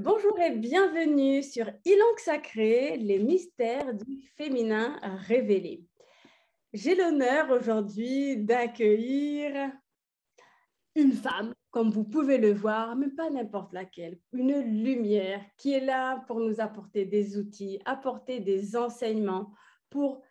Bonjour et bienvenue sur Ilang Sacré, les mystères du féminin révélé. J'ai l'honneur aujourd'hui d'accueillir une femme, comme vous pouvez le voir, mais pas n'importe laquelle, une lumière qui est là pour nous apporter des outils, apporter des enseignements, pour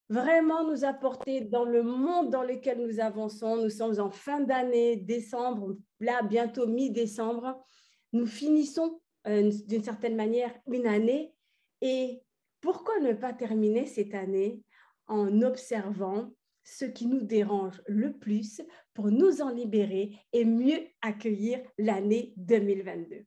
vraiment nous apporter dans le monde dans lequel nous avançons. Nous sommes en fin d'année, décembre, là bientôt mi-décembre. Nous finissons d'une certaine manière une année et pourquoi ne pas terminer cette année en observant ce qui nous dérange le plus pour nous en libérer et mieux accueillir l'année 2022.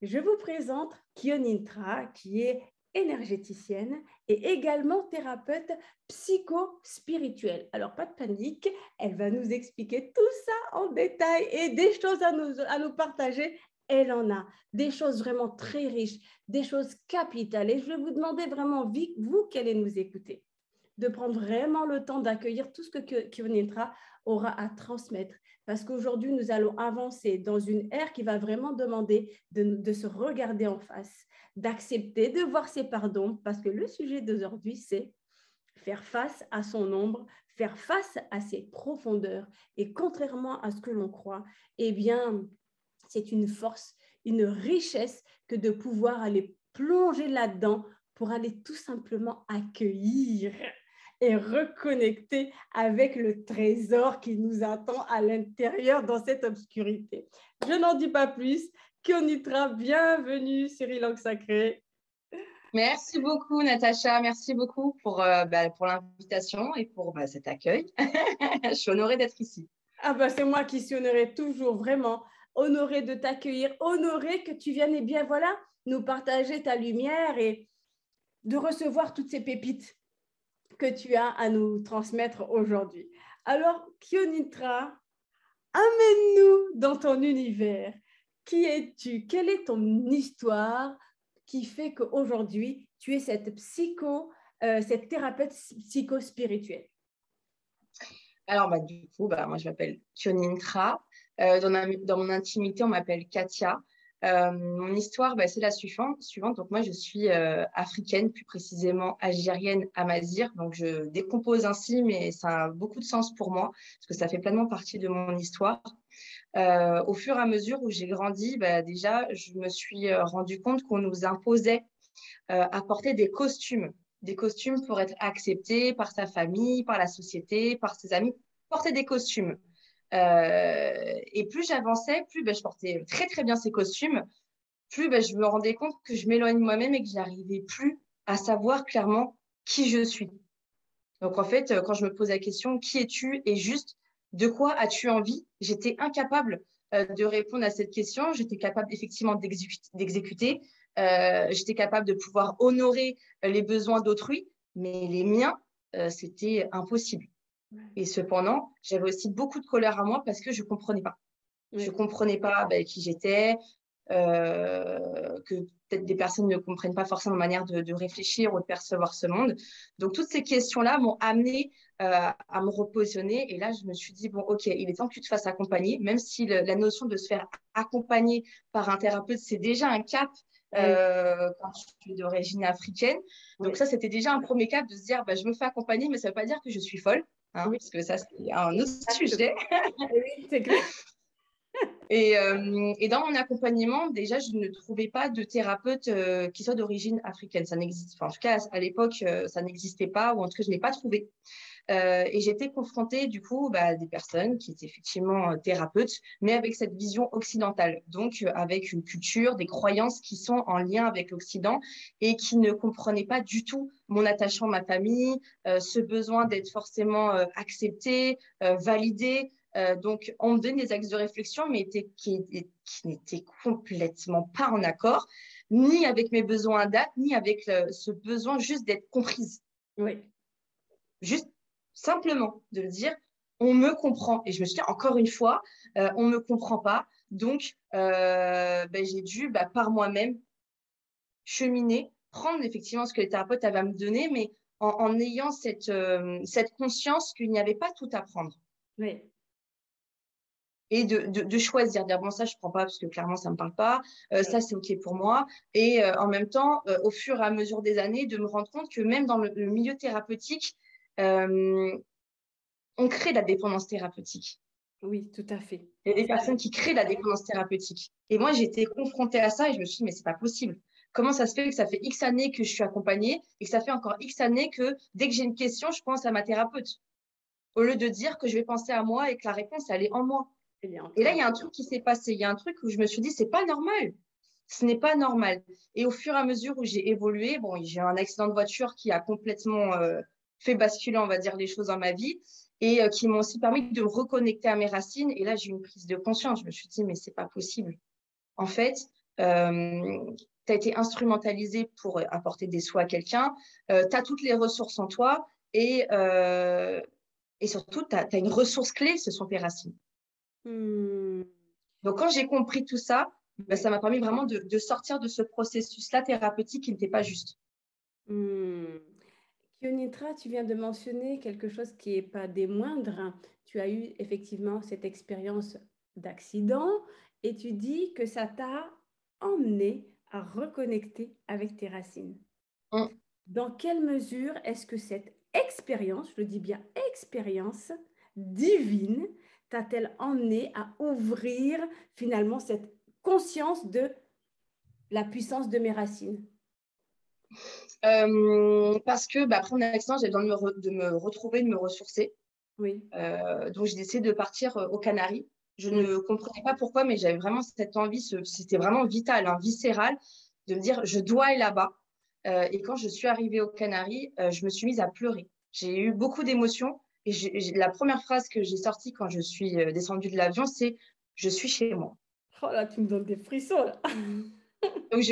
Je vous présente Kyonintra, qui est énergéticienne et également thérapeute psycho-spirituelle. Alors, pas de panique, elle va nous expliquer tout ça en détail et des choses à nous partager. Elle en a des choses vraiment très riches, des choses capitales. Et je vais vous demander vraiment, vous qui allez nous écouter, de prendre vraiment le temps d'accueillir tout ce que Kyonintra aura à transmettre. Parce qu'aujourd'hui, nous allons avancer dans une ère qui va vraiment demander de se regarder en face, d'accepter, de voir ses pardons, parce que le sujet d'aujourd'hui, c'est faire face à son ombre, faire face à ses profondeurs. Et contrairement à ce que l'on croit, eh bien, c'est une force, une richesse que de pouvoir aller plonger là-dedans pour aller tout simplement accueillir et reconnecter avec le trésor qui nous attend à l'intérieur dans cette obscurité. Je n'en dis pas plus. Kyonintra, bienvenue sur Ilang Sacré. Merci beaucoup, Natacha. Merci beaucoup pour l'invitation et pour cet accueil. Je suis honorée d'être ici. Ah bah, c'est moi qui suis honorée, toujours vraiment honorée de t'accueillir, honorée que tu viennes et bien voilà, nous partager ta lumière et de recevoir toutes ces pépites que tu as à nous transmettre aujourd'hui. Alors, Kyonintra, amène-nous dans ton univers. Qui es-tu? Quelle est ton histoire qui fait qu'aujourd'hui, tu es cette thérapeute psycho-spirituelle? Alors, du coup, moi, je m'appelle Kyonintra. Dans mon intimité, on m'appelle Katia. Mon histoire, c'est la suivante. Donc, moi, je suis africaine, plus précisément algérienne amazigh. Donc, je décompose ainsi, mais ça a beaucoup de sens pour moi, parce que ça fait pleinement partie de mon histoire. Au fur et à mesure où j'ai grandi, déjà, je me suis rendu compte qu'on nous imposait à porter des costumes pour être accepté par sa famille, par la société, par ses amis, porter des costumes. Et plus j'avançais, plus je portais très très bien ces costumes, plus je me rendais compte que je m'éloignais de moi-même et que j'arrivais plus à savoir clairement qui je suis. Donc en fait, quand je me pose la question, qui es-tu et juste de quoi as-tu envie, j'étais incapable de répondre à cette question. J'étais capable effectivement d'exécuter. J'étais capable de pouvoir honorer les besoins d'autrui, mais les miens, c'était impossible. Et cependant, j'avais aussi beaucoup de colère à moi parce que je ne comprenais pas. Je ne comprenais pas qui j'étais, que peut-être des personnes ne comprennent pas forcément ma manière de réfléchir ou de percevoir ce monde. Donc, toutes ces questions-là m'ont amené à me repositionner. Et là, je me suis dit, bon, OK, il est temps que tu te fasses accompagner, même si la notion de se faire accompagner par un thérapeute, c'est déjà un cap quand tu es d'origine africaine. Donc, ça, c'était déjà un premier cap de se dire, je me fais accompagner, mais ça ne veut pas dire que je suis folle, parce que ça, c'est un autre sujet. Oui, c'est clair. Et dans mon accompagnement, déjà, je ne trouvais pas de thérapeute qui soit d'origine africaine. Ça n'existe pas. En tout cas, à l'époque, ça n'existait pas, ou en tout cas, je n'ai pas trouvé. Et j'étais confrontée, du coup, à des personnes qui étaient effectivement thérapeutes, mais avec cette vision occidentale. Donc, avec une culture, des croyances qui sont en lien avec l'Occident et qui ne comprenaient pas du tout mon attachement à ma famille, ce besoin d'être forcément accepté, validé. Donc, on me donne des axes de réflexion, mais qui n'étaient complètement pas en accord, ni avec mes besoins à date, ni avec ce besoin juste d'être comprise. Oui. Juste simplement de le dire, on me comprend. Et je me suis dit, encore une fois, on ne me comprend pas. Donc, j'ai dû, par moi-même, cheminer, prendre effectivement ce que les thérapeutes avaient à me donner, mais en ayant cette conscience qu'il n'y avait pas tout à prendre. Oui. et de choisir, dire bon, ça, je ne prends pas parce que clairement, ça ne me parle pas, ça, c'est OK pour moi. Et en même temps, au fur et à mesure des années, de me rendre compte que même dans le milieu thérapeutique, on crée de la dépendance thérapeutique. Oui, tout à fait. Il y a des personnes qui créent de la dépendance thérapeutique. Et moi, j'ai été confrontée à ça et je me suis dit, mais c'est pas possible. Comment ça se fait que ça fait X années que je suis accompagnée et que ça fait encore X années que dès que j'ai une question, je pense à ma thérapeute, au lieu de dire que je vais penser à moi et que la réponse, elle est en moi. Et là, il y a un truc qui s'est passé. Il y a un truc où je me suis dit, c'est pas normal. Ce n'est pas normal. Et au fur et à mesure où j'ai évolué, bon, j'ai eu un accident de voiture qui a complètement fait basculer, on va dire, les choses dans ma vie et qui m'ont aussi permis de me reconnecter à mes racines. Et là, j'ai eu une prise de conscience. Je me suis dit, mais c'est pas possible. En fait, tu as été instrumentalisé pour apporter des soins à quelqu'un. Tu as toutes les ressources en toi et surtout, tu as une ressource clé, ce sont tes racines. Hmm. Donc, quand j'ai compris tout ça, ben, ça m'a permis vraiment de sortir de ce processus-là thérapeutique qui n'était pas juste. Hmm. Kionitra, tu viens de mentionner quelque chose qui n'est pas des moindres. Tu as eu effectivement cette expérience d'accident et tu dis que ça t'a emmené à reconnecter avec tes racines. Mm. Dans quelle mesure est-ce que cette expérience, je le dis bien expérience divine, t'a-t-elle emmené à ouvrir finalement cette conscience de la puissance de mes racines? Parce que bah, après mon accident, j'avais besoin de me retrouver, de me ressourcer. Oui. Donc, j'ai décidé de partir aux Canaries. Je Mm. ne comprenais pas pourquoi, mais j'avais vraiment cette envie, c'était vraiment vital, hein, viscéral, de me dire, je dois aller là-bas. Et quand je suis arrivée aux Canaries, je me suis mise à pleurer. J'ai eu beaucoup d'émotions. Et la première phrase que j'ai sortie quand je suis descendue de l'avion, c'est, je suis chez moi. Oh là, tu me donnes des frissons là. Donc,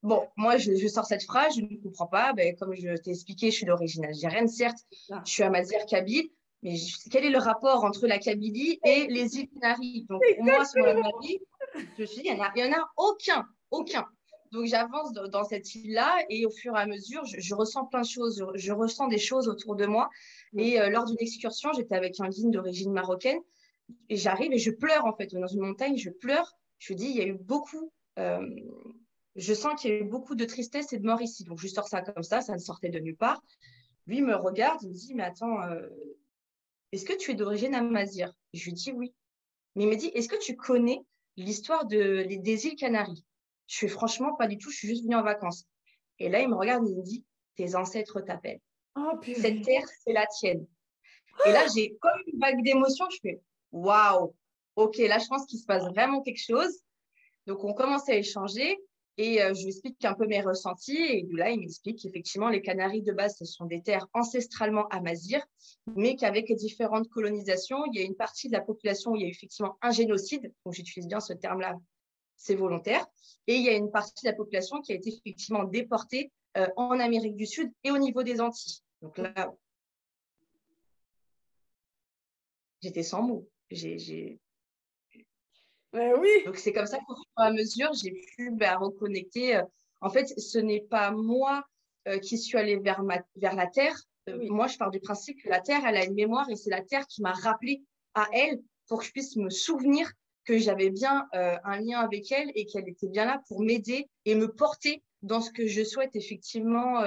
bon, moi, je sors cette phrase, je ne comprends pas. Ben, comme je t'ai expliqué, je suis d'origine algérienne, certes, Ah. je suis amazigh kabyle, mais quel est le rapport entre la Kabylie et les îles Canaries? Donc, pour moi, à ce moment-là de ma vie, je me suis dit, il n'y en a aucun, aucun. Donc, j'avance dans cette île-là et au fur et à mesure, je ressens plein de choses, je ressens des choses autour de moi. Mm. Et lors d'une excursion, j'étais avec un guide d'origine marocaine et j'arrive et je pleure en fait. Dans une montagne, je pleure. Je dis, il y a eu beaucoup. euh, je sens qu'il y a eu beaucoup de tristesse et de mort ici. Donc, je sors ça comme ça ne sortait de nulle part. Lui me regarde, il me dit, mais attends, est-ce que tu es d'origine amazigh? Je lui dis oui. Mais il me dit, est-ce que tu connais l'histoire des îles Canaries? Je fais franchement pas du tout, je suis juste venue en vacances. Et là, il me regarde et il me dit, tes ancêtres t'appellent. Oh Cette purée. terre, c'est la tienne. Et là, j'ai comme une vague d'émotion, je fais, waouh, ok, là, je pense qu'il se passe vraiment quelque chose. Donc, on commence à échanger et je lui explique un peu mes ressentis. Et de là, il m'explique qu'effectivement, les Canaries de base, ce sont des terres ancestralement amazirs, mais qu'avec les différentes colonisations, il y a une partie de la population où il y a eu effectivement un génocide. Donc, j'utilise bien ce terme-là, c'est volontaire. Et il y a une partie de la population qui a été effectivement déportée en Amérique du Sud et au niveau des Antilles. Donc là, j'étais sans mots. Oui. Donc, c'est comme ça qu'au fur et à mesure, j'ai pu reconnecter. En fait, ce n'est pas moi qui suis allée vers la Terre. Oui. Moi, je pars du principe que la Terre, elle a une mémoire et c'est la Terre qui m'a rappelé à elle pour que je puisse me souvenir que j'avais bien un lien avec elle et qu'elle était bien là pour m'aider et me porter dans ce que je souhaite effectivement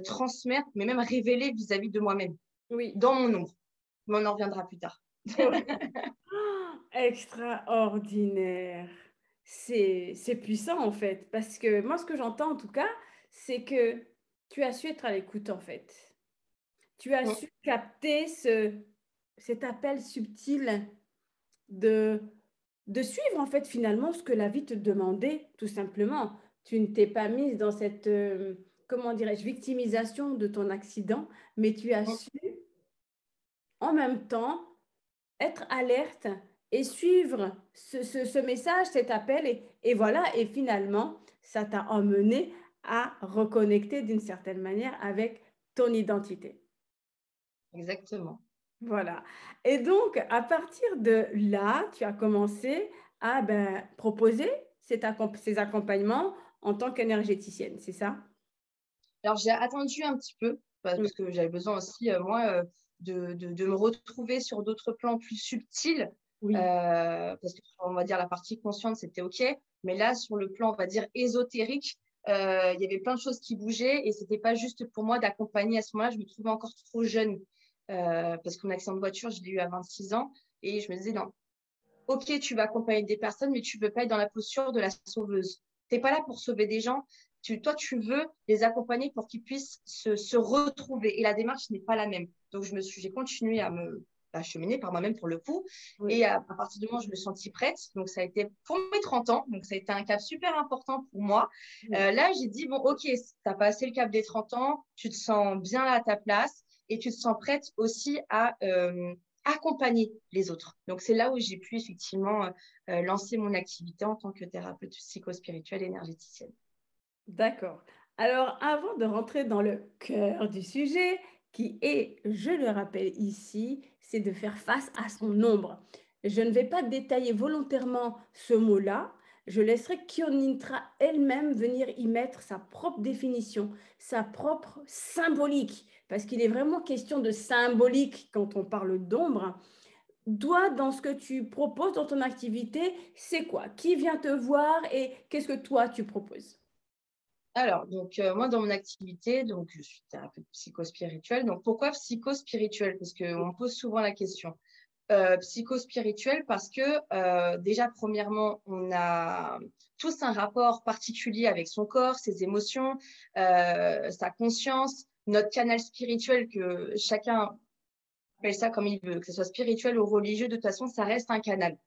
transmettre, mais même révéler vis-à-vis de moi-même, Oui. dans mon ombre. Mais on en reviendra plus tard. Ok. Extraordinaire. C'est puissant en fait, parce que moi ce que j'entends en tout cas, c'est que tu as su être à l'écoute en fait. Tu as su capter cet appel subtil de, de suivre en fait finalement ce que la vie te demandait tout simplement. Tu ne t'es pas mise dans cette, comment dirais-je, victimisation de ton accident, mais tu as su en même temps être alerte et suivre ce message, cet appel, et voilà, et finalement, ça t'a emmené à reconnecter d'une certaine manière avec ton identité. Exactement. Voilà. Et donc, à partir de là, tu as commencé à ben, proposer ces accompagnements en tant qu'énergéticienne, c'est ça? Alors, j'ai attendu un petit peu Mm. parce que j'avais besoin aussi, moi, de me retrouver sur d'autres plans plus subtils. Oui. Parce que, on va dire, la partie consciente, c'était OK. Mais là, sur le plan, on va dire, ésotérique, il y avait plein de choses qui bougeaient et c'était pas juste pour moi d'accompagner à ce moment-là. Je me trouvais encore trop jeune parce que mon accident de voiture, je l'ai eu à 26 ans et je me disais, non, OK, tu vas accompagner des personnes, mais tu ne veux pas être dans la posture de la sauveuse. Tu n'es pas là pour sauver des gens. Toi, tu veux les accompagner pour qu'ils puissent se retrouver. Et la démarche n'est pas la même. Donc, j'ai continué à cheminer par moi-même pour le coup. Oui. Et à partir du moment où je me sentis prête, donc ça a été pour mes 30 ans, donc ça a été un cap super important pour moi. Oui. Là, j'ai dit, bon, OK, tu as passé le cap des 30 ans, tu te sens bien là à ta place et tu te sens prête aussi à accompagner les autres. Donc, c'est là où j'ai pu effectivement lancer mon activité en tant que thérapeute psychospirituelle énergéticienne. D'accord. Alors, avant de rentrer dans le cœur du sujet, qui est, je le rappelle ici, c'est de faire face à son ombre. Je ne vais pas détailler volontairement ce mot-là. Je laisserai Kyonintra elle-même venir y mettre sa propre définition, sa propre symbolique, parce qu'il est vraiment question de symbolique quand on parle d'ombre. Toi, dans ce que tu proposes dans ton activité, c'est quoi? Qui vient te voir et qu'est-ce que toi tu proposes? Alors, donc, moi, dans mon activité, donc, je suis thérapeute psychospirituelle. Donc, pourquoi psychospirituelle? Parce qu'on me pose souvent la question. Psychospirituelle parce que, déjà, premièrement, on a tous un rapport particulier avec son corps, ses émotions, sa conscience, notre canal spirituel que chacun appelle ça comme il veut, que ce soit spirituel ou religieux, de toute façon, ça reste un canal.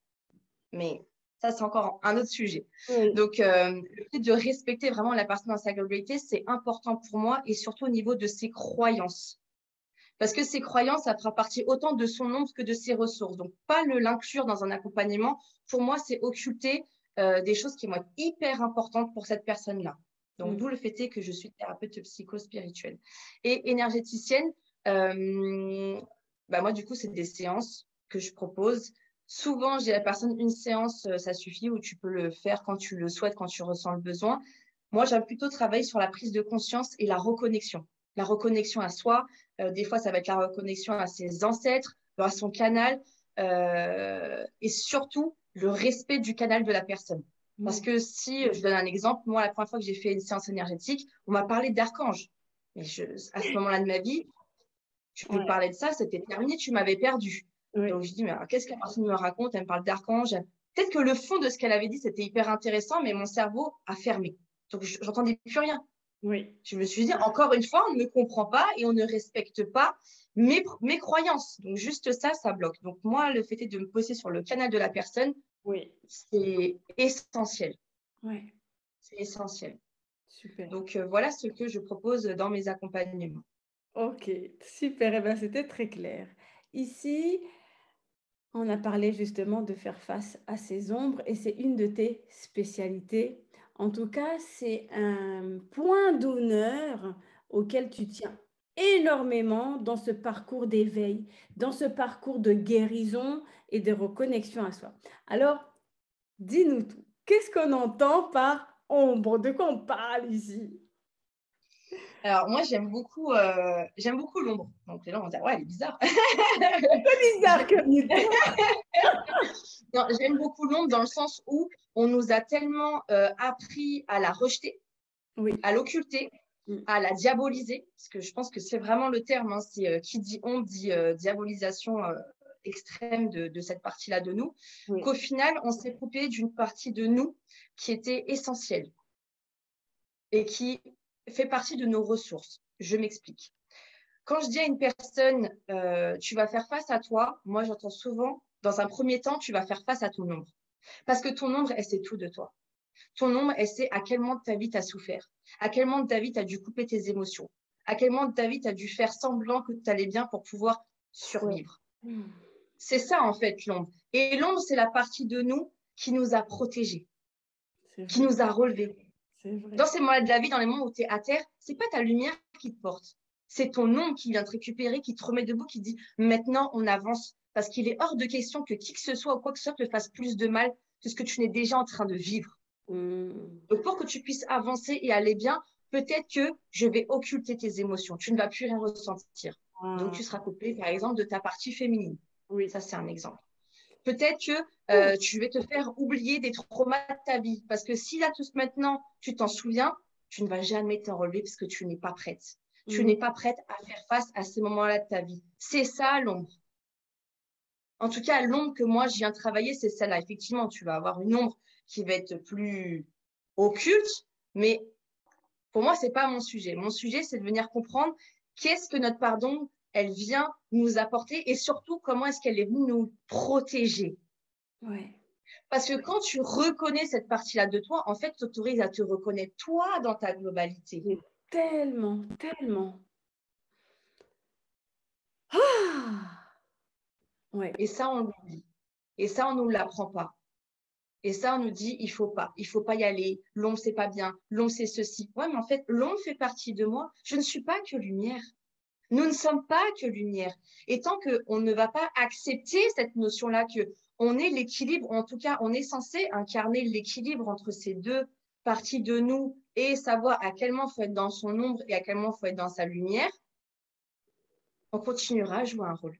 Mais ça, c'est encore un autre sujet. Oui. Donc, le fait de respecter vraiment la personne dans sa globalité, c'est important pour moi et surtout au niveau de ses croyances. Parce que ses croyances, ça fera partie autant de son ombre que de ses ressources. Donc, pas l'inclure dans un accompagnement. Pour moi, c'est occulter des choses qui vont être hyper importantes pour cette personne-là. Donc, d'où le fait est que je suis thérapeute psychospirituelle. Et énergéticienne, moi, du coup, c'est des séances que je propose. Souvent, j'ai la personne, une séance, ça suffit, où tu peux le faire quand tu le souhaites, quand tu ressens le besoin. Moi, j'aime plutôt travailler sur la prise de conscience et la reconnexion. La reconnexion à soi. Des fois, ça va être la reconnexion à ses ancêtres, à son canal, et surtout le respect du canal de la personne. Parce que si, je donne un exemple, moi, la première fois que j'ai fait une séance énergétique, on m'a parlé d'archange. Mais à ce moment-là de ma vie, tu me parlais de ça, c'était terminé, tu m'avais perdu. Oui. Donc, je dis, mais alors, qu'est-ce que la personne me raconte? Elle me parle d'archange. Peut-être que le fond de ce qu'elle avait dit, c'était hyper intéressant, mais mon cerveau a fermé. Donc, j'entendais plus rien. Oui. Je me suis dit, encore une fois, on ne me comprend pas et on ne respecte pas mes croyances. Donc, juste ça, ça bloque. Donc, moi, le fait est de me poser sur le canal de la personne, Oui. c'est essentiel. Oui. C'est essentiel. Super. Donc, voilà ce que je propose dans mes accompagnements. Ok, super. Eh bien, c'était très clair. Ici, on a parlé justement de faire face à ces ombres et c'est une de tes spécialités. En tout cas, c'est un point d'honneur auquel tu tiens énormément dans ce parcours d'éveil, dans ce parcours de guérison et de reconnexion à soi. Alors, dis-nous tout. Qu'est-ce qu'on entend par ombre? De quoi on parle ici? Alors, moi, j'aime beaucoup l'ombre. Donc, les gens vont dire, ouais, elle est bizarre. C'est bizarre que Non, j'aime beaucoup l'ombre dans le sens où on nous a tellement appris à la rejeter, Oui. à l'occulter, à la diaboliser, parce que je pense que c'est vraiment le terme, hein, qui dit ombre dit diabolisation extrême de cette partie-là de nous, Oui. qu'au final, on s'est coupé d'une partie de nous qui était essentielle et qui fait partie de nos ressources. Je m'explique. Quand je dis à une personne, tu vas faire face à toi, moi j'entends souvent, dans un premier temps, tu vas faire face à ton ombre. Parce que ton ombre, elle sait tout de toi. Ton ombre, elle sait à quel moment de ta vie tu as souffert, à quel moment de ta vie tu as dû couper tes émotions, à quel moment de ta vie tu as dû faire semblant que tu allais bien pour pouvoir survivre. Ouais. C'est ça en fait l'ombre. Et l'ombre, c'est la partie de nous qui nous a protégés, qui nous a relevés. C'est vrai. Dans ces moments de la vie, dans les moments où tu es à terre, c'est pas ta lumière qui te porte. C'est ton ombre qui vient te récupérer, qui te remet debout, qui dit maintenant on avance. Parce qu'il est hors de question que qui que ce soit ou quoi que ce soit te fasse plus de mal que ce que tu n'es déjà en train de vivre. Donc, pour que tu puisses avancer et aller bien, peut-être que je vais occulter tes émotions. Tu ne vas plus rien ressentir. Donc, tu seras coupé, par exemple, de ta partie féminine. Oui. Ça, c'est un exemple. Peut-être que tu vas te faire oublier des traumas de ta vie. Parce que si là, tout maintenant, tu t'en souviens, tu ne vas jamais t'en relever parce que tu n'es pas prête. Tu n'es pas prête à faire face à ces moments-là de ta vie. C'est ça l'ombre. En tout cas, l'ombre que moi, je viens travailler, c'est celle-là. Effectivement, tu vas avoir une ombre qui va être plus occulte, mais pour moi, c'est pas mon sujet. Mon sujet, c'est de venir comprendre qu'est-ce que notre pardon, elle vient nous apporter et surtout, comment est-ce qu'elle est venue nous protéger. Ouais. Parce que quand tu reconnais cette partie-là de toi, en fait, tu t'autorises à te reconnaître toi dans ta globalité. Mais tellement, tellement. Ah! Ouais. Et ça, on l'oublie. Et ça, on ne nous l'apprend pas. Et ça, on nous dit, il faut pas y aller. L'ombre, c'est pas bien. L'ombre, c'est ceci. Ouais, mais en fait, l'ombre fait partie de moi. Je ne suis pas que lumière. Nous ne sommes pas que lumière. Et tant qu'on ne va pas accepter cette notion-là que on est l'équilibre, en tout cas, on est censé incarner l'équilibre entre ces deux parties de nous et savoir à quel moment il faut être dans son ombre et à quel moment il faut être dans sa lumière, on continuera à jouer un rôle.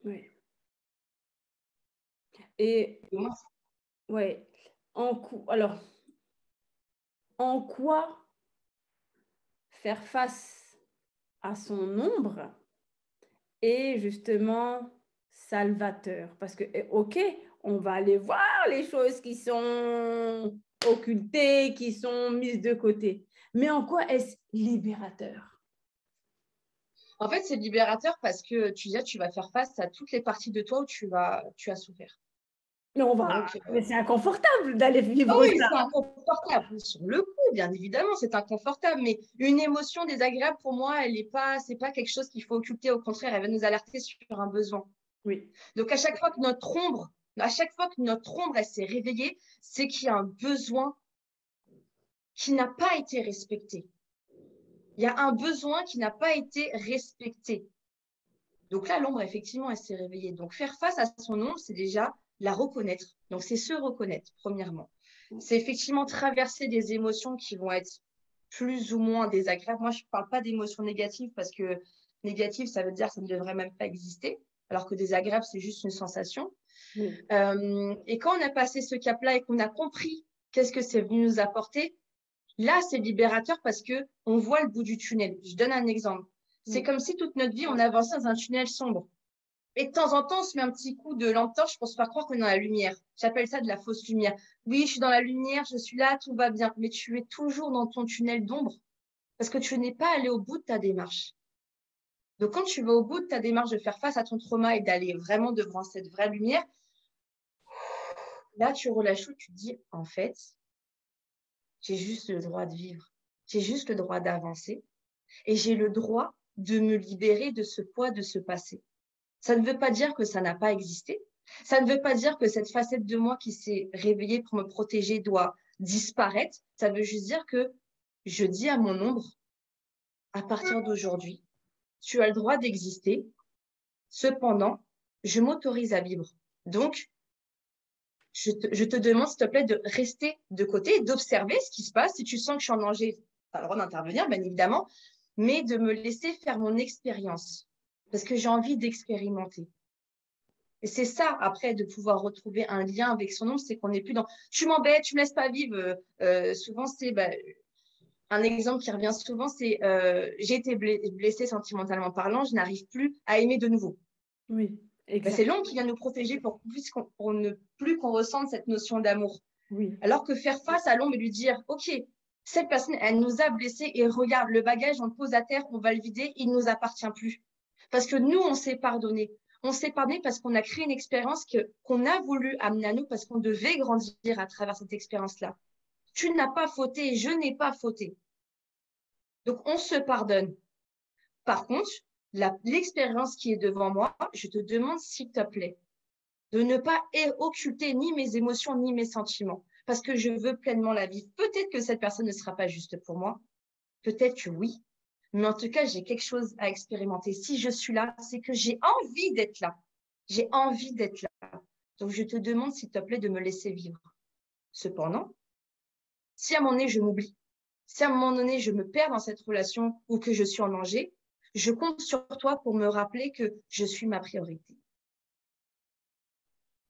Ouais. Et Et moi, ouais, alors, en quoi faire face à son ombre est justement salvateur? Parce que, ok, on va aller voir les choses qui sont occultées, qui sont mises de côté. Mais en quoi est-ce libérateur? en fait, c'est libérateur parce que tu vas faire face à toutes les parties de toi où tu as souffert. Mais Donc, mais c'est inconfortable d'aller ah vivre oui, ça. c'est inconfortable. Sur le coup, bien évidemment, c'est inconfortable. Mais une émotion désagréable, pour moi, c'est pas quelque chose qu'il faut occulter. Au contraire, elle va nous alerter sur un besoin. Oui. Donc, à chaque fois que notre ombre, elle s'est réveillée, c'est qu'il y a un besoin qui n'a pas été respecté. Il y a un besoin qui n'a pas été respecté. Donc là, l'ombre, effectivement, elle s'est réveillée. Donc, faire face à son ombre, c'est déjà la reconnaître. Donc, c'est se reconnaître, premièrement. C'est effectivement traverser des émotions qui vont être plus ou moins désagréables. Moi, je ne parle pas d'émotions négatives parce que négative, ça veut dire que ça ne devrait même pas exister, alors que désagréable, c'est juste une sensation. Oui. Et quand on a passé ce cap-là et qu'on a compris qu'est-ce que c'est venu nous apporter, là, c'est libérateur parce que on voit le bout du tunnel. Je donne un exemple. C'est comme si toute notre vie, on avançait dans un tunnel sombre. Et de temps en temps, on se met un petit coup de lampe torche pour se faire croire qu'on est dans la lumière. J'appelle ça de la fausse lumière. Oui, je suis dans la lumière, je suis là, tout va bien. Mais tu es toujours dans ton tunnel d'ombre parce que tu n'es pas allé au bout de ta démarche. Donc, quand tu vas au bout de ta démarche de faire face à ton trauma et d'aller vraiment devant cette vraie lumière, là, tu relâches tout, tu te dis, en fait, j'ai juste le droit de vivre. J'ai juste le droit d'avancer et j'ai le droit de me libérer de ce poids, de ce passé. Ça ne veut pas dire que ça n'a pas existé. Ça ne veut pas dire que cette facette de moi qui s'est réveillée pour me protéger doit disparaître. Ça veut juste dire que je dis à mon ombre, à partir d'aujourd'hui, tu as le droit d'exister. Cependant, je m'autorise à vivre. Donc, je te demande, s'il te plaît, de rester de côté, d'observer ce qui se passe. Si tu sens que je suis en danger, tu as le droit d'intervenir, bien évidemment, mais de me laisser faire mon expérience parce que j'ai envie d'expérimenter. Et c'est ça, après, de pouvoir retrouver un lien avec son ombre, c'est qu'on n'est plus dans « tu m'embêtes, tu me laisses pas vivre ». Souvent, c'est un exemple qui revient souvent, c'est j'ai été blessée sentimentalement parlant, je n'arrive plus à aimer de nouveau. Oui, C'est exact. l'ombre qui vient nous protéger pour ne plus qu'on ressente cette notion d'amour. Oui. Alors que faire face à l'ombre et lui dire « ok, cette personne, elle nous a blessés et regarde, le bagage, on le pose à terre, on va le vider, il ne nous appartient plus. » Parce que nous, on s'est pardonné. On s'est pardonné parce qu'on a créé une expérience qu'on a voulu amener à nous parce qu'on devait grandir à travers cette expérience-là. Tu n'as pas fauté, je n'ai pas fauté. Donc, on se pardonne. Par contre, l'expérience qui est devant moi, je te demande, s'il te plaît, de ne pas occulter ni mes émotions, ni mes sentiments, parce que je veux pleinement la vivre. Peut-être que cette personne ne sera pas juste pour moi, peut-être que oui, mais en tout cas, j'ai quelque chose à expérimenter. Si je suis là, c'est que j'ai envie d'être là. J'ai envie d'être là. Donc, je te demande, s'il te plaît, de me laisser vivre. Cependant, si à un moment donné, je m'oublie, si à un moment donné, je me perds dans cette relation ou que je suis en danger, je compte sur toi pour me rappeler que je suis ma priorité.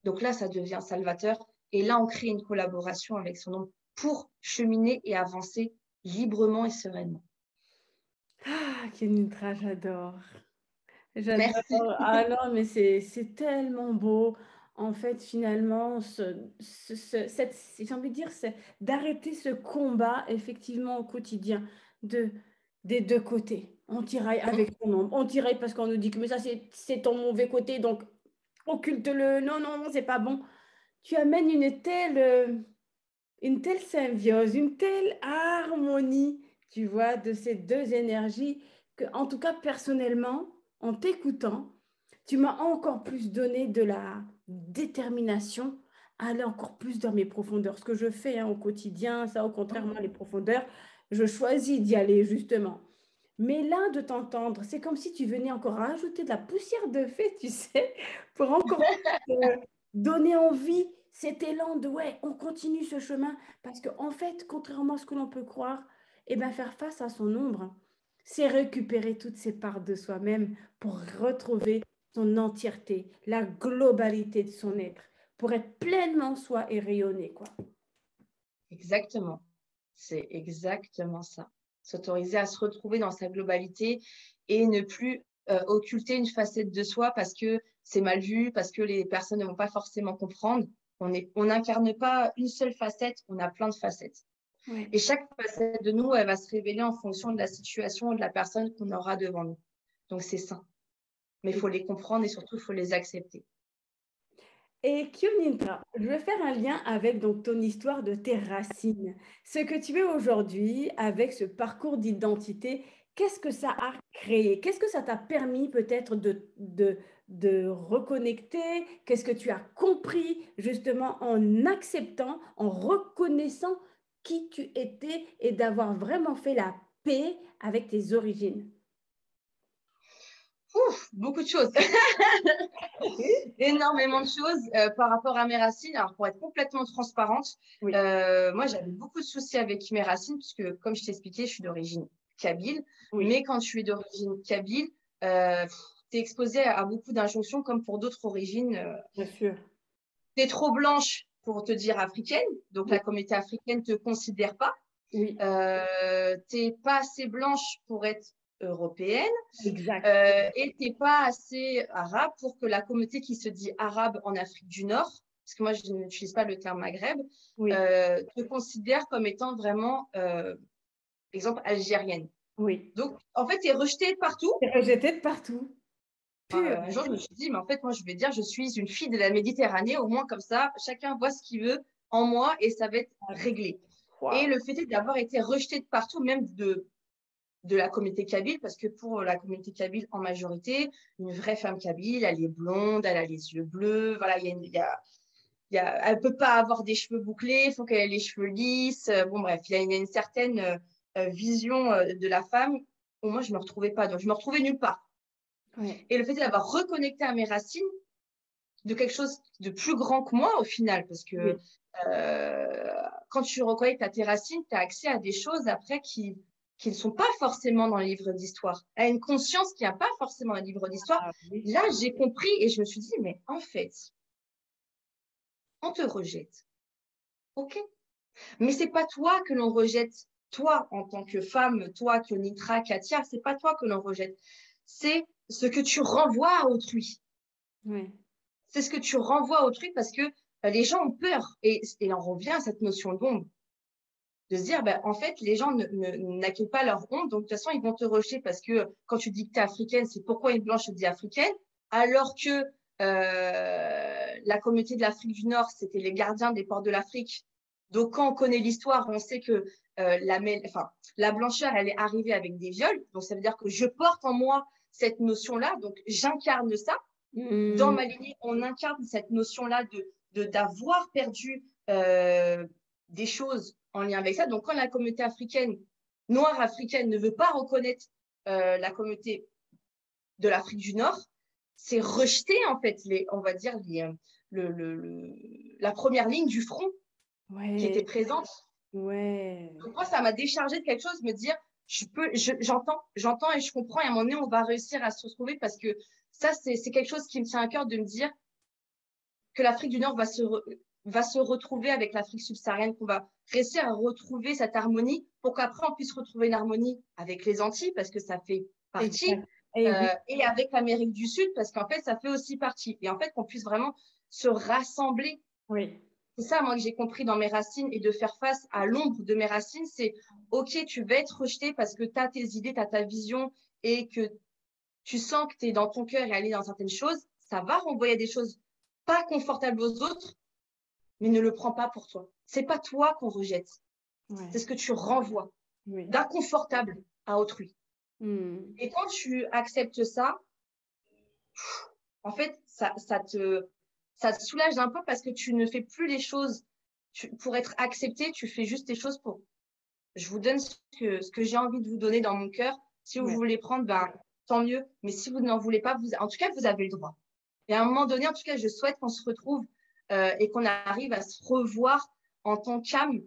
Donc là, ça devient salvateur. Et là, on crée une collaboration avec son ombre pour cheminer et avancer librement et sereinement. Ah, Kenitra, j'adore. Merci. J'adore. Ah non, mais c'est tellement beau. En fait, finalement, j'ai envie de dire, c'est d'arrêter ce combat, effectivement, au quotidien, de, des deux côtés. On tiraille avec son ombre. On tiraille parce qu'on nous dit que mais ça, c'est ton mauvais côté, donc occulte-le. Non, non, non, c'est pas bon. Tu amènes une telle symbiose, une telle harmonie, tu vois, de ces deux énergies que, en tout cas, personnellement, en t'écoutant, tu m'as encore plus donné de la détermination à aller encore plus dans mes profondeurs. Ce que je fais hein, au quotidien, ça, au contraire, moi, les profondeurs, je choisis d'y aller justement. Mais là, de t'entendre, c'est comme si tu venais encore rajouter de la poussière de fée, tu sais, pour encore donner envie, cet élan de ouais, on continue ce chemin. Parce qu'en fait, contrairement à ce que l'on peut croire, eh ben, faire face à son ombre, c'est récupérer toutes ces parts de soi-même pour retrouver son entièreté, la globalité de son être, pour être pleinement soi et rayonner, quoi. Exactement. C'est exactement ça. S'autoriser à se retrouver dans sa globalité et ne plus occulter une facette de soi parce que c'est mal vu, parce que les personnes ne vont pas forcément comprendre. On n'incarne pas une seule facette, on a plein de facettes. Ouais. Et chaque facette de nous, elle va se révéler en fonction de la situation et de la personne qu'on aura devant nous. Donc, c'est sain. Mais il faut les comprendre et surtout, il faut les accepter. Et Kyonintra, je vais faire un lien avec donc, ton histoire de tes racines. Ce que tu es aujourd'hui avec ce parcours d'identité, qu'est-ce que ça a créé? Qu'est-ce que ça t'a permis peut-être de reconnecter? Qu'est-ce que tu as compris justement en acceptant, en reconnaissant qui tu étais et d'avoir vraiment fait la paix avec tes origines? Ouf, beaucoup de choses. Énormément de choses par rapport à mes racines. Alors, pour être complètement transparente, Oui, moi, j'avais beaucoup de soucis avec mes racines, puisque, comme je t'ai expliqué, je suis d'origine kabyle. oui, Mais quand tu es d'origine kabyle, tu es exposé à beaucoup d'injonctions, comme pour d'autres origines. bien sûr. Tu es trop blanche pour te dire africaine, donc Oui, la communauté africaine ne te considère pas. oui, Tu n'es pas assez blanche pour être européenne. exact. Et tu n'es pas assez arabe pour que la communauté qui se dit arabe en Afrique du Nord, parce que moi je n'utilise pas le terme Maghreb, Oui, te considère comme étant vraiment, exemple, algérienne. oui. Donc, en fait, tu es rejetée partout. C'est rejeté de partout. Pur. Un jour, je me suis dit, mais en fait, moi, je vais dire, je suis une fille de la Méditerranée. Au moins, comme ça, chacun voit ce qu'il veut en moi et ça va être réglé. Et Waouh. le fait est d'avoir été rejetée de partout, même de la communauté kabyle, parce que pour la communauté kabyle, en majorité, une vraie femme kabyle, elle est blonde, elle a les yeux bleus, voilà, elle ne peut pas avoir des cheveux bouclés, il faut qu'elle ait les cheveux lisses. Bon, bref, il y a une certaine vision de la femme où moi, je ne me retrouvais pas. Donc, je me retrouvais nulle part. Ouais. Et le fait d'avoir reconnecté à mes racines, de quelque chose de plus grand que moi, au final, parce que Oui. quand tu reconnectes à tes racines, tu as accès à des choses après qui ne sont pas forcément dans les livres d'histoire, à une conscience qui n'a pas forcément dans les livres d'histoire. Ah, oui. Là, j'ai compris et je me suis dit, mais en fait, on te rejette. OK. Mais c'est pas toi que l'on rejette. Toi, en tant que femme, toi, Kionitra, Katia, c'est pas toi que l'on rejette. C'est ce que tu renvoies à autrui. Ouais. C'est ce que tu renvoies à autrui parce que les gens ont peur. Et on revient à cette notion d'ombre. De se dire, en fait, les gens n'accueillent pas leur honte, donc de toute façon, ils vont te rejeter parce que quand tu dis que tu es africaine, c'est pourquoi une blanche te dit africaine, alors que la communauté de l'Afrique du Nord, c'était les gardiens des ports de l'Afrique. Donc, quand on connaît l'histoire, on sait que la blancheur, elle est arrivée avec des viols. Donc, ça veut dire que je porte en moi cette notion-là, donc j'incarne ça. Dans ma lignée, on incarne cette notion-là d'avoir perdu des choses en lien avec ça. Donc, quand la communauté africaine, noire africaine, ne veut pas reconnaître la communauté de l'Afrique du Nord, c'est rejeter, en fait, on va dire, la première ligne du front qui était Ouais. présente. Ouais. Donc, moi, ça m'a déchargé de quelque chose, me dire, j'entends et je comprends, et à un moment donné, on va réussir à se retrouver parce que ça, c'est quelque chose qui me tient à cœur de me dire, que l'Afrique du Nord va se retrouver avec l'Afrique subsaharienne, qu'on va réussir à retrouver cette harmonie pour qu'après on puisse retrouver une harmonie avec les Antilles parce que ça fait partie Exact. Et oui, et avec l'Amérique du Sud parce qu'en fait ça fait aussi partie et en fait qu'on puisse vraiment se rassembler. oui, C'est ça moi que j'ai compris dans mes racines et de faire face à l'ombre de mes racines, c'est ok, tu vas être rejeté parce que tu as tes idées, tu as ta vision et que tu sens que tu es dans ton cœur et aller dans certaines choses, ça va renvoyer des choses pas confortables aux autres, mais ne le prends pas pour toi. C'est pas toi qu'on rejette, ouais, c'est ce que tu renvoies oui. d'inconfortable à autrui. Hmm. Et quand tu acceptes ça, en fait, ça te soulage un peu parce que tu ne fais plus les choses pour être accepté, tu fais juste les choses pour. Je vous donne ce que j'ai envie de vous donner dans mon cœur. Si vous Ouais. voulez prendre, ben, tant mieux. Mais si vous n'en voulez pas, en tout cas, vous avez le droit. Et à un moment donné, en tout cas, je souhaite qu'on se retrouve et qu'on arrive à se revoir en tant qu'âme.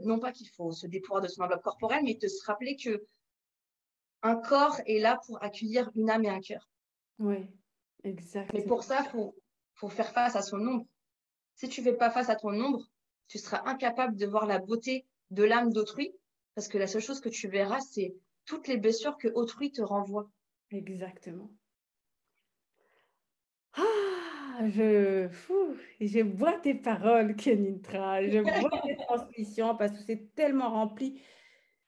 Non pas qu'il faut se dépouvoir de son enveloppe corporelle, mais de se rappeler que un corps est là pour accueillir une âme et un cœur. Oui, Mais exactement. pour ça, faut faire face à son ombre. Si tu ne fais pas face à ton ombre, tu seras incapable de voir la beauté de l'âme d'autrui, parce que la seule chose que tu verras, c'est toutes les blessures que autrui te renvoie. Exactement. Je bois tes paroles, Kenintra. Je bois tes transmissions parce que c'est tellement rempli.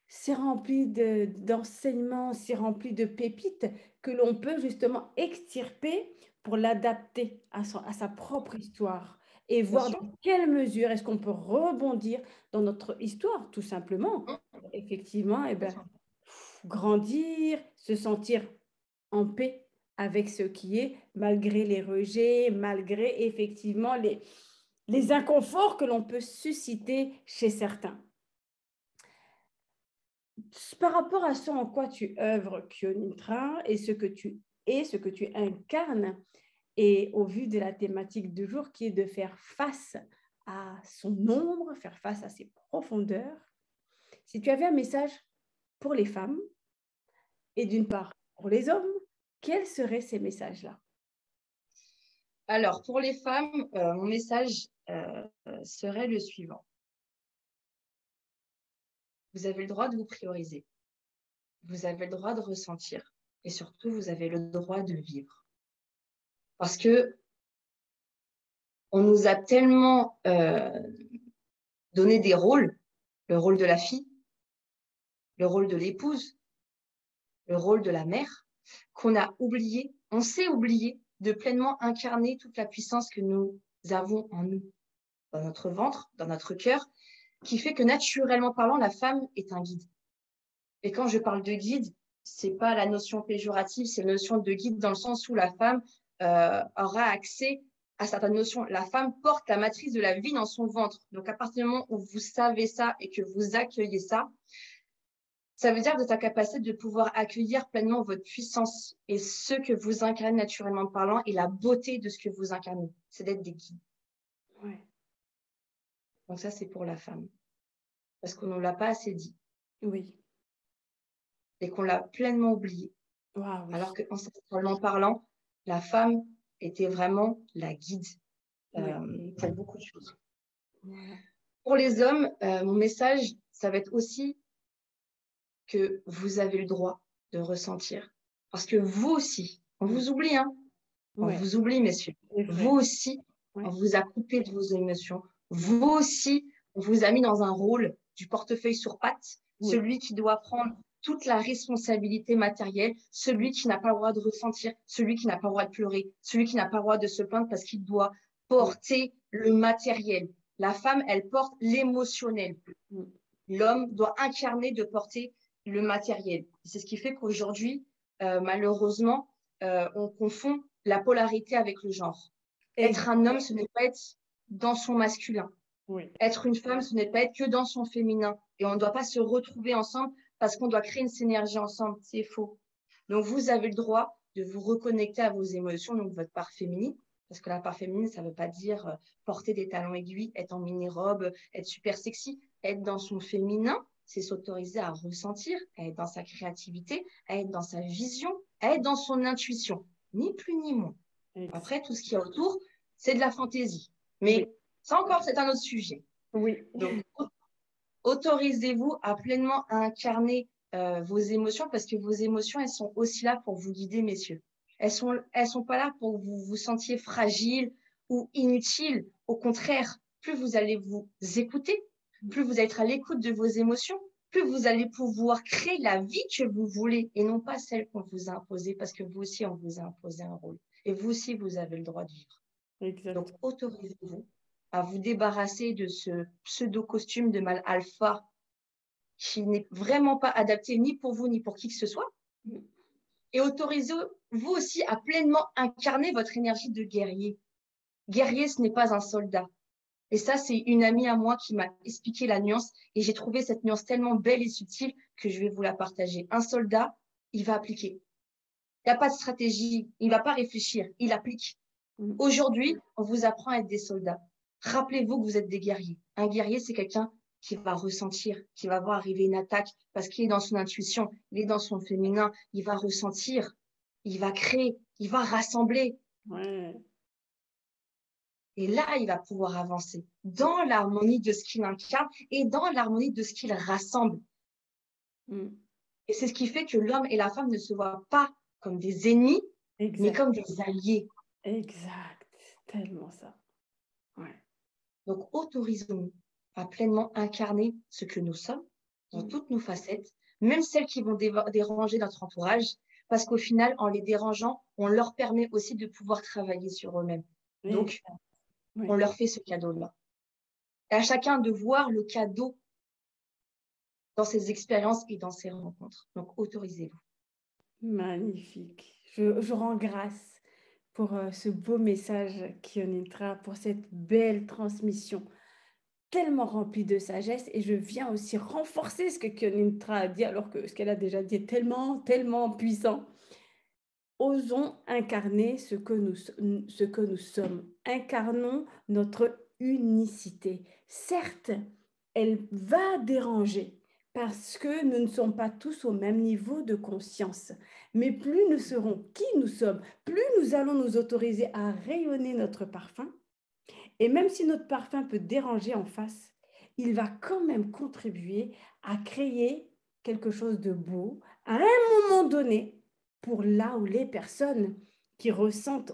C'est rempli d'enseignements, c'est rempli de pépites que l'on peut justement extirper pour l'adapter à sa propre histoire et Bien voir sûr. dans quelle mesure est-ce qu'on peut rebondir dans notre histoire, tout simplement. Effectivement, eh ben, grandir, se sentir en paix avec ce qui est, malgré les rejets, malgré effectivement les inconforts que l'on peut susciter chez certains. Par rapport à ce en quoi tu œuvres, Kyonitra, et ce que tu es, ce que tu incarnes, et au vu de la thématique du jour qui est de faire face à son ombre, faire face à ses profondeurs, si tu avais un message pour les femmes et d'une part pour les hommes, quels seraient ces messages-là? Alors, pour les femmes, mon message serait le suivant. Vous avez le droit de vous prioriser. Vous avez le droit de ressentir. Et surtout, vous avez le droit de vivre. Parce que on nous a tellement donné des rôles, le rôle de la fille, le rôle de l'épouse, le rôle de la mère, qu'on a oublié, on s'est oublié de pleinement incarner toute la puissance que nous avons en nous, dans notre ventre, dans notre cœur, qui fait que naturellement parlant, la femme est un guide. Et quand je parle de guide, c'est pas la notion péjorative, c'est la notion de guide dans le sens où la femme aura accès à certaines notions. La femme porte la matrice de la vie dans son ventre. Donc à partir du moment où vous savez ça et que vous accueillez ça, ça veut dire de ta capacité de pouvoir accueillir pleinement votre puissance et ce que vous incarnez naturellement parlant et la beauté de ce que vous incarnez. C'est d'être des guides. Ouais. Donc ça, c'est pour la femme. Parce qu'on ne l'a pas assez dit Oui. et qu'on l'a pleinement oublié. Waouh, oui. Alors qu'ancestralement parlant, la femme était vraiment la guide Oui. pour beaucoup de choses. Voilà. Pour les hommes, mon message, ça va être aussi que vous avez le droit de ressentir. Parce que vous aussi, on vous oublie, hein. On Ouais, vous oublie, messieurs. c'est Vous vrai. aussi, Ouais. on vous a coupé de vos émotions. Vous aussi, on vous a mis dans un rôle du portefeuille sur pattes, Oui. celui qui doit prendre toute la responsabilité matérielle, celui qui n'a pas le droit de ressentir, celui qui n'a pas le droit de pleurer, celui qui n'a pas le droit de se plaindre parce qu'il doit Oui. porter le matériel. La femme, elle porte l'émotionnel. Mm. L'homme doit incarner de porter le matériel. C'est ce qui fait qu'aujourd'hui, malheureusement, on confond la polarité avec le genre. Être un homme, ce n'est pas être dans son masculin. Oui. Être une femme, ce n'est pas être que dans son féminin. Et on ne doit pas se retrouver ensemble parce qu'on doit créer une synergie ensemble. C'est faux. Donc, vous avez le droit de vous reconnecter à vos émotions, donc votre part féminine. Parce que la part féminine, ça ne veut pas dire porter des talons aiguilles, être en mini-robe, être super sexy. Être dans son féminin, c'est s'autoriser à ressentir, à être dans sa créativité, à être dans sa vision, à être dans son intuition. Ni plus ni moins. Ex- Après, tout ce qu'il y a autour, c'est de la fantaisie. Oui. Mais ça encore, c'est un autre sujet. Oui. Donc, autorisez-vous à pleinement incarner vos émotions parce que vos émotions, elles sont aussi là pour vous guider, messieurs. Elles sont pas là pour que vous vous sentiez fragile ou inutile. Au contraire, plus vous allez vous écouter, plus vous allez être à l'écoute de vos émotions, plus vous allez pouvoir créer la vie que vous voulez et non pas celle qu'on vous a imposée parce que vous aussi, on vous a imposé un rôle. Et vous aussi, vous avez le droit de vivre. Exact. Donc, autorisez-vous à vous débarrasser de ce pseudo-costume de mâle alpha qui n'est vraiment pas adapté ni pour vous ni pour qui que ce soit. Et autorisez-vous aussi à pleinement incarner votre énergie de guerrier. Guerrier, ce n'est pas un soldat. Et ça, c'est une amie à moi qui m'a expliqué la nuance et j'ai trouvé cette nuance tellement belle et subtile que je vais vous la partager. Un soldat, il va appliquer. Il n'y a pas de stratégie, il ne va pas réfléchir, il applique. Aujourd'hui, on vous apprend à être des soldats. Rappelez-vous que vous êtes des guerriers. Un guerrier, c'est quelqu'un qui va ressentir, qui va voir arriver une attaque parce qu'il est dans son intuition, il est dans son féminin, il va ressentir, il va créer, il va rassembler. Ouais. Et là, il va pouvoir avancer dans l'harmonie de ce qu'il incarne et dans l'harmonie de ce qu'il rassemble. Et c'est ce qui fait que l'homme et la femme ne se voient pas comme des ennemis, mais comme des alliés. Exact, tellement ça. Ouais. Donc, autorisons-nous à pleinement incarner ce que nous sommes dans toutes nos facettes, même celles qui vont déranger notre entourage, parce qu'au final, en les dérangeant, on leur permet aussi de pouvoir travailler sur eux-mêmes. Donc, on leur fait ce cadeau-là. Et à chacun de voir le cadeau dans ses expériences et dans ses rencontres. Donc, autorisez-vous. Magnifique. Je rends grâce pour ce beau message, Kionitra, pour cette belle transmission tellement remplie de sagesse. Et je viens aussi renforcer ce que Kionitra a dit, alors que ce qu'elle a déjà dit est tellement, tellement puissant. Osons incarner ce que nous sommes. Incarnons notre unicité. Certes, elle va déranger parce que nous ne sommes pas tous au même niveau de conscience. Mais plus nous serons qui nous sommes, plus nous allons nous autoriser à rayonner notre parfum. Et même si notre parfum peut déranger en face, il va quand même contribuer à créer quelque chose de beau à un moment donné pour là où les personnes qui ressentent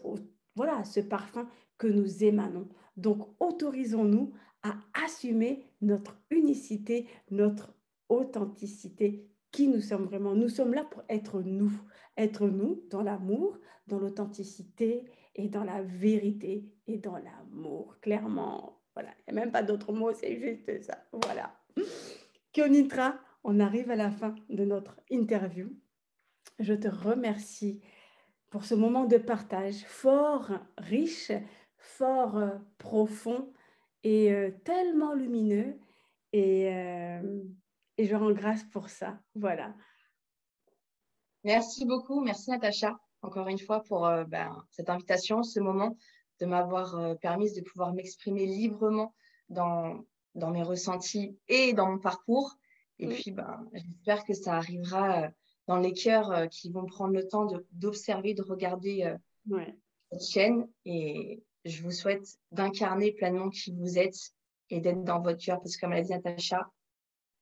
voilà, ce parfum que nous émanons. Donc, autorisons-nous à assumer notre unicité, notre authenticité, qui nous sommes vraiment. Nous sommes là pour être nous dans l'amour, dans l'authenticité et dans la vérité et dans l'amour. Clairement, voilà, il n'y a même pas d'autres mots, c'est juste ça. Voilà. Kionitra, on arrive à la fin de notre interview. Je te remercie pour ce moment de partage fort riche, fort profond et tellement lumineux. Et je rends grâce pour ça. Voilà. Merci beaucoup. Merci, Natacha, encore une fois, pour cette invitation, ce moment, de m'avoir permis de pouvoir m'exprimer librement dans mes ressentis et dans mon parcours. Et puis, j'espère que ça arrivera dans les cœurs qui vont prendre le temps d'observer, de regarder cette chaîne. Et je vous souhaite d'incarner pleinement qui vous êtes et d'être dans votre cœur. Parce que, comme l'a dit Natacha,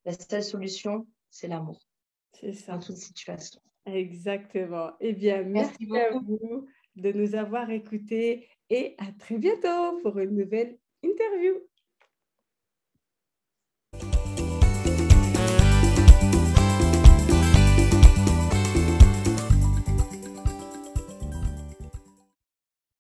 la seule solution, c'est l'amour. C'est ça. Dans toute situation. Exactement. Eh bien, merci à vous de nous avoir écoutés et à très bientôt pour une nouvelle interview.